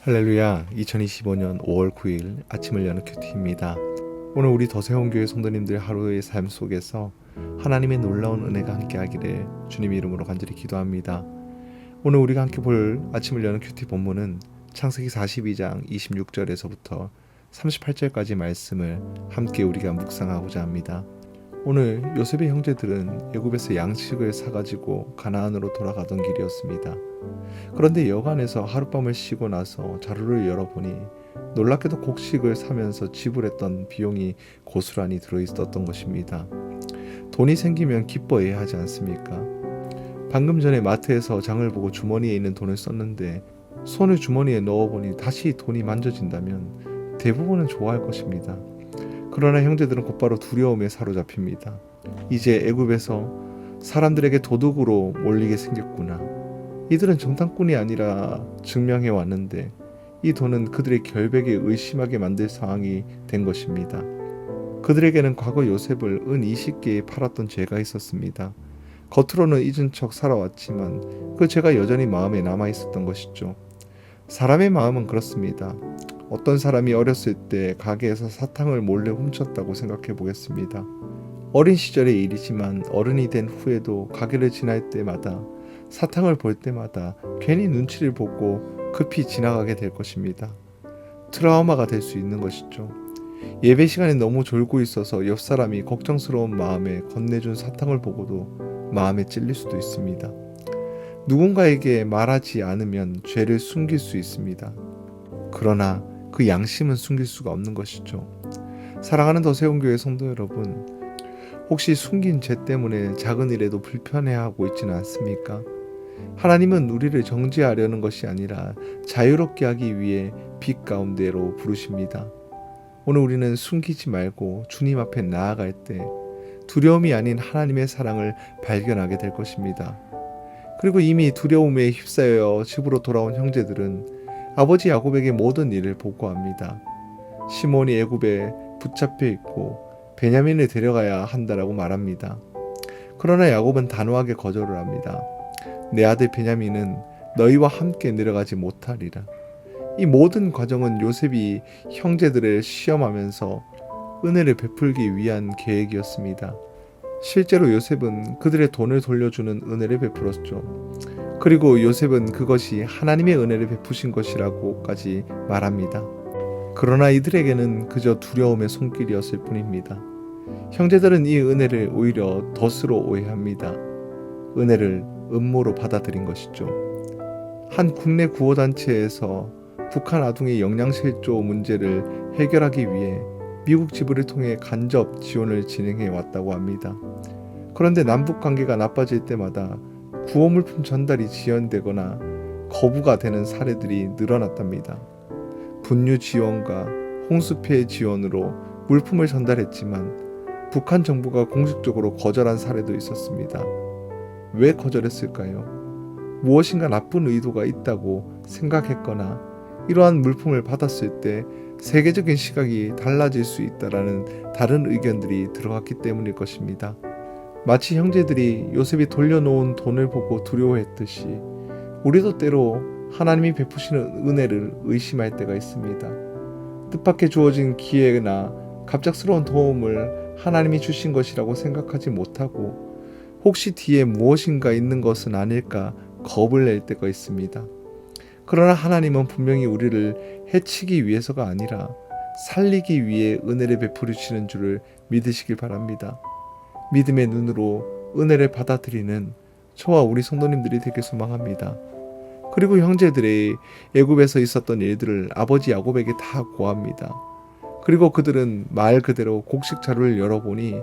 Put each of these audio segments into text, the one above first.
할렐루야. 2025년 5월 9일 아침을 여는 큐티입니다. 오늘 우리 더세원교회 성도님들 하루의 삶 속에서 하나님의 놀라운 은혜가 함께하기를 주님 이름으로 간절히 기도합니다. 오늘 우리가 함께 볼 아침을 여는 큐티 본문은 창세기 42장 26절에서부터 38절까지 말씀을 함께 우리가 묵상하고자 합니다. 오늘 요셉의 형제들은 애굽에서 양식을 사가지고 가나안으로 돌아가던 길이었습니다. 그런데 여관에서 하룻밤을 쉬고 나서 자루를 열어보니 놀랍게도 곡식을 사면서 지불했던 비용이 고스란히 들어있었던 것입니다. 돈이 생기면 기뻐해야 하지 않습니까? 방금 전에 마트에서 장을 보고 주머니에 있는 돈을 썼는데 손을 주머니에 넣어보니 다시 돈이 만져진다면 대부분은 좋아할 것입니다. 그러나 형제들은 곧바로 두려움에 사로잡힙니다. 이제 애굽에서 사람들에게 도둑으로 몰리게 생겼구나. 이들은 정탐꾼이 아니라 증명해 왔는데 이 돈은 그들의 결백에 의심하게 만들 상황이 된 것입니다. 그들에게는 과거 요셉을 은 20개에 팔았던 죄가 있었습니다. 겉으로는 잊은 척 살아왔지만 그 죄가 여전히 마음에 남아 있었던 것이죠. 사람의 마음은 그렇습니다. 어떤 사람이 어렸을 때 가게에서 사탕을 몰래 훔쳤다고 생각해 보겠습니다. 어린 시절의 일이지만 어른이 된 후에도 가게를 지날 때마다 사탕을 볼 때마다 괜히 눈치를 보고 급히 지나가게 될 것입니다. 트라우마가 될 수 있는 것이죠. 예배 시간에 너무 졸고 있어서 옆 사람이 걱정스러운 마음에 건네준 사탕을 보고도 마음에 찔릴 수도 있습니다. 누군가에게 말하지 않으면 죄를 숨길 수 있습니다. 그러나 그 양심은 숨길 수가 없는 것이죠. 사랑하는 더세원교회 성도 여러분, 혹시 숨긴 죄 때문에 작은 일에도 불편해하고 있지는 않습니까? 하나님은 우리를 정죄하려는 것이 아니라 자유롭게 하기 위해 빛 가운데로 부르십니다. 오늘 우리는 숨기지 말고 주님 앞에 나아갈 때 두려움이 아닌 하나님의 사랑을 발견하게 될 것입니다. 그리고 이미 두려움에 휩싸여 집으로 돌아온 형제들은 아버지 야곱에게 모든 일을 보고합니다. 시몬이 애굽에 붙잡혀 있고 베냐민을 데려가야 한다라고 말합니다. 그러나 야곱은 단호하게 거절을 합니다. 내 아들 베냐민은 너희와 함께 내려가지 못하리라. 이 모든 과정은 요셉이 형제들을 시험하면서 은혜를 베풀기 위한 계획이었습니다. 실제로 요셉은 그들의 돈을 돌려주는 은혜를 베풀었죠. 그리고 요셉은 그것이 하나님의 은혜를 베푸신 것이라고까지 말합니다. 그러나 이들에게는 그저 두려움의 손길이었을 뿐입니다. 형제들은 이 은혜를 오히려 덫으로 오해합니다. 은혜를 음모로 받아들인 것이죠. 한 국내 구호단체에서 북한 아동의 영양실조 문제를 해결하기 위해 미국 지부를 통해 간접 지원을 진행해 왔다고 합니다. 그런데 남북 관계가 나빠질 때마다 구호물품 전달이 지연되거나 거부가 되는 사례들이 늘어났답니다. 분유 지원과 홍수 피해 지원으로 물품을 전달했지만 북한 정부가 공식적으로 거절한 사례도 있었습니다. 왜 거절했을까요? 무엇인가 나쁜 의도가 있다고 생각했거나 이러한 물품을 받았을 때 세계적인 시각이 달라질 수 있다라는 다른 의견들이 들어갔기 때문일 것입니다. 마치 형제들이 요셉이 돌려놓은 돈을 보고 두려워했듯이 우리도 때로 하나님이 베푸시는 은혜를 의심할 때가 있습니다. 뜻밖의 주어진 기회나 갑작스러운 도움을 하나님이 주신 것이라고 생각하지 못하고 혹시 뒤에 무엇인가 있는 것은 아닐까 겁을 낼 때가 있습니다. 그러나 하나님은 분명히 우리를 해치기 위해서가 아니라 살리기 위해 은혜를 베풀으시는 줄을 믿으시길 바랍니다. 믿음의 눈으로 은혜를 받아들이는 저와 우리 성도님들이 되길 소망합니다. 그리고 형제들의 애굽에서 있었던 일들을 아버지 야곱에게 다 고합니다. 그리고 그들은 말 그대로 곡식 자루를 열어보니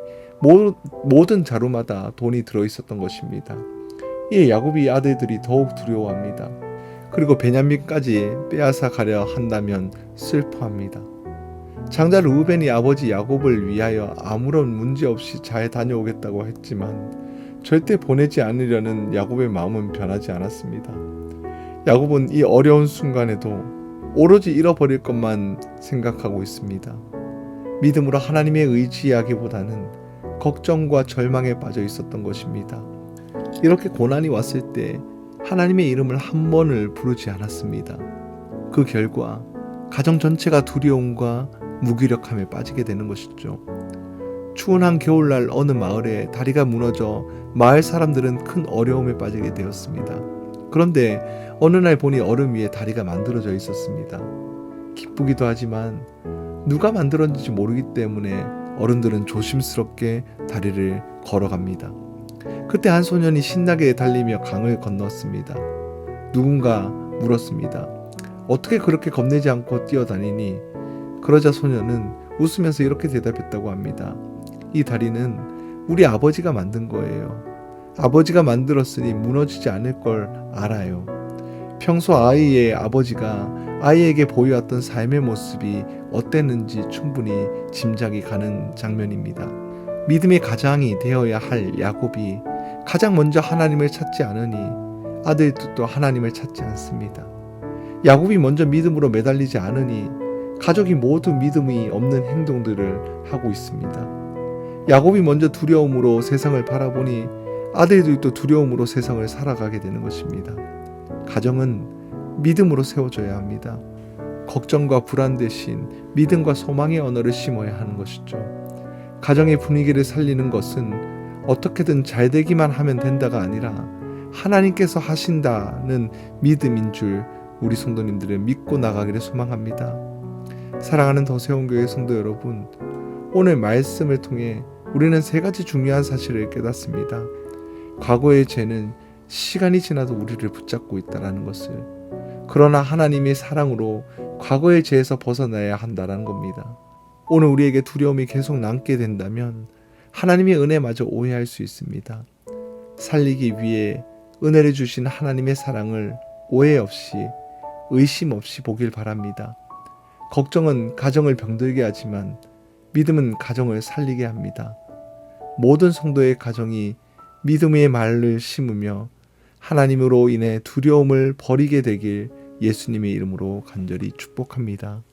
모든 자루마다 돈이 들어있었던 것입니다. 이에 야곱이 아들들이 더욱 두려워합니다. 그리고 베냐민까지 빼앗아 가려 한다면 슬퍼합니다. 장자 르우벤이 아버지 야곱을 위하여 아무런 문제 없이 잘 다녀오겠다고 했지만 절대 보내지 않으려는 야곱의 마음은 변하지 않았습니다. 야곱은 이 어려운 순간에도 오로지 잃어버릴 것만 생각하고 있습니다. 믿음으로 하나님의 의지하기보다는 걱정과 절망에 빠져 있었던 것입니다. 이렇게 고난이 왔을 때 하나님의 이름을 한 번을 부르지 않았습니다. 그 결과 가정 전체가 두려움과 무기력함에 빠지게 되는 것이죠. 추운 한 겨울날 어느 마을에 다리가 무너져 마을 사람들은 큰 어려움에 빠지게 되었습니다. 그런데 어느 날 보니 얼음 위에 다리가 만들어져 있었습니다. 기쁘기도 하지만 누가 만들었는지 모르기 때문에 어른들은 조심스럽게 다리를 걸어갑니다. 그때 한 소년이 신나게 달리며 강을 건넜습니다. 누군가 물었습니다. 어떻게 그렇게 겁내지 않고 뛰어다니니? 그러자 소년은 웃으면서 이렇게 대답했다고 합니다. 이 다리는 우리 아버지가 만든 거예요. 아버지가 만들었으니 무너지지 않을 걸 알아요. 평소 아이의 아버지가 아이에게 보여왔던 삶의 모습이 어땠는지 충분히 짐작이 가는 장면입니다. 믿음의 가장이 되어야 할 야곱이 가장 먼저 하나님을 찾지 않으니 아들도 또 하나님을 찾지 않습니다. 야곱이 먼저 믿음으로 매달리지 않으니 가족이 모두 믿음이 없는 행동들을 하고 있습니다. 야곱이 먼저 두려움으로 세상을 바라보니 아들들이 또 두려움으로 세상을 살아가게 되는 것입니다. 가정은 믿음으로 세워져야 합니다. 걱정과 불안 대신 믿음과 소망의 언어를 심어야 하는 것이죠. 가정의 분위기를 살리는 것은 어떻게든 잘 되기만 하면 된다가 아니라 하나님께서 하신다는 믿음인 줄 우리 성도님들은 믿고 나가기를 소망합니다. 사랑하는 더세원교회 성도 여러분, 오늘 말씀을 통해 우리는 세 가지 중요한 사실을 깨닫습니다. 과거의 죄는 시간이 지나도 우리를 붙잡고 있다는 것을, 그러나 하나님의 사랑으로 과거의 죄에서 벗어나야 한다는 겁니다. 오늘 우리에게 두려움이 계속 남게 된다면 하나님의 은혜마저 오해할 수 있습니다. 살리기 위해 은혜를 주신 하나님의 사랑을 오해 없이 의심 없이 보길 바랍니다. 걱정은 가정을 병들게 하지만 믿음은 가정을 살리게 합니다. 모든 성도의 가정이 믿음의 말을 심으며 하나님으로 인해 두려움을 버리게 되길 예수님의 이름으로 간절히 축복합니다.